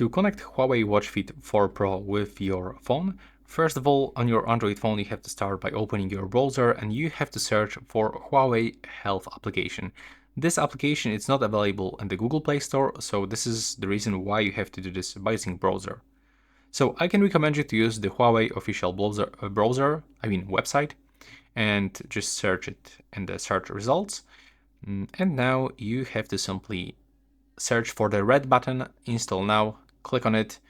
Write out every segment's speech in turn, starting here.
To connect Huawei Watch Fit 4 Pro with your phone, first of all, on your Android phone, you have to start by opening your browser and you have to search for Huawei Health application. This application is not available in the Google Play Store, so this is the reason why you have to do this by using browser. So I can recommend you to use the Huawei official website, and just search it in the search results. And now you have to simply search for the red button, install now, click on it,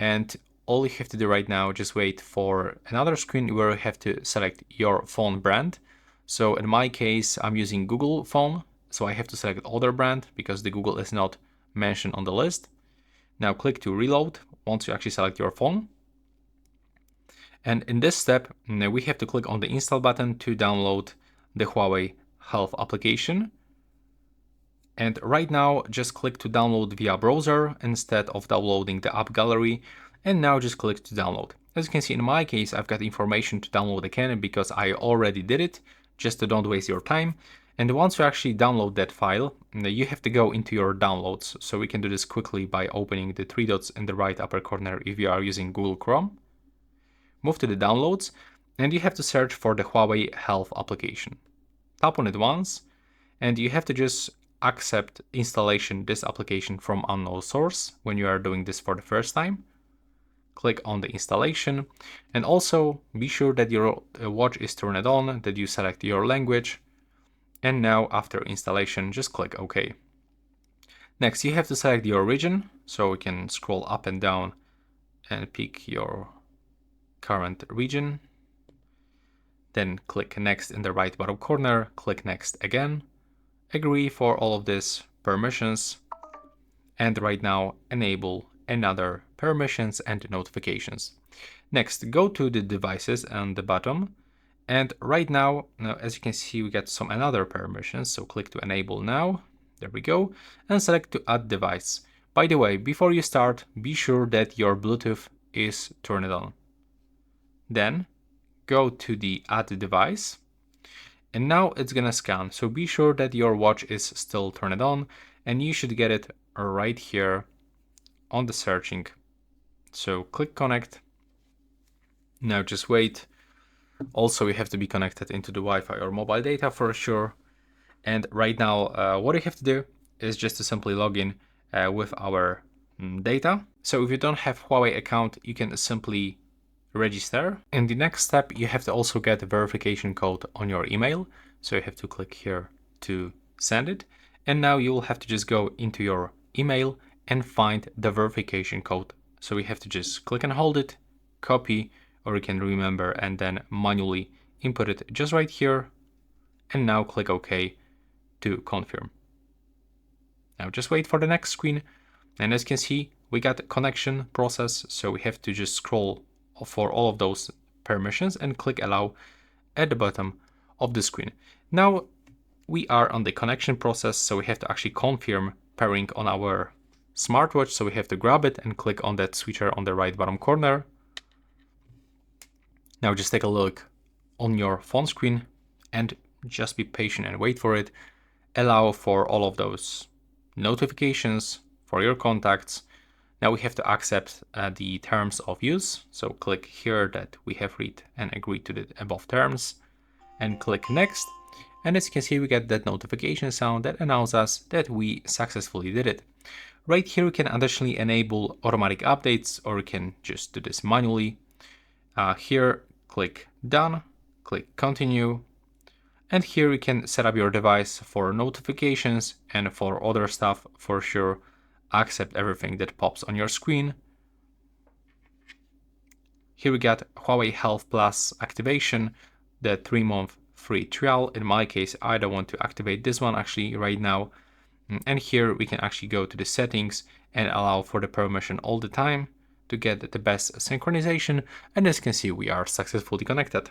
and all you have to do right now, just wait for another screen where you have to select your phone brand. So in my case, I'm using Google phone, so I have to select other brand because the Google is not mentioned on the list. Now click to reload once you actually select your phone. And in this step, we have to click on the install button to download the Huawei Health application. And right now, just click to download via browser instead of downloading the app gallery. And now just click to download. As you can see, in my case, I've got information to download again because I already did it, just to don't waste your time. And once you actually download that file, you have to go into your downloads. So we can do this quickly by opening the three dots in the right upper corner if you are using Google Chrome. Move to the downloads, and you have to search for the Huawei Health application. Tap on it once, and you have to just accept installation this application from unknown source when you are doing this for the first time. Click on the installation, and also be sure that your watch is turned on, that you select your language, and now after installation just click OK. Next you have to select your region, so we can scroll up and down and pick your current region. Then click next in the right bottom corner, click next again. Agree for all of this permissions, and right now enable another permissions and notifications. Next, go to the devices on the bottom, and right now, as you can see, we get some another permissions, so click to enable now, there we go, and select to add device. By the way, before you start, be sure that your Bluetooth is turned on. Then go to the add device, and now it's gonna scan, so be sure that your watch is still turned on, and you should get it right here on the searching. So click connect. Now just wait. Also, you have to be connected into the Wi-Fi or mobile data for sure. And right now, what you have to do is just to simply log in with our data. So if you don't have Huawei account, you can simply register. In the next step, you have to also get a verification code on your email. So you have to click here to send it. And now you will have to just go into your email and find the verification code. So we have to just click and hold it, copy, or you can remember and then manually input it just right here. And now click OK to confirm. Now just wait for the next screen. And as you can see, we got the connection process. So we have to just scroll for all of those permissions and click allow at the bottom of the screen. Now we are on the connection process, so we have to actually confirm pairing on our smartwatch. So we have to grab it and click on that switcher on the right bottom corner. Now just take a look on your phone screen and just be patient and wait for it. Allow for all of those notifications for your contacts. Now we have to accept the terms of use. So click here that we have read and agreed to the above terms and click next. And as you can see, we get that notification sound that announces us that we successfully did it. Right here, we can additionally enable automatic updates, or we can just do this manually. Here, click done, click continue. And here we can set up your device for notifications and for other stuff for sure. Accept everything that pops on your screen. Here we got Huawei Health Plus activation, the 3-month free trial. In my case, I don't want to activate this one actually right now. And here we can actually go to the settings and allow for the permission all the time to get the best synchronization. And as you can see, we are successfully connected.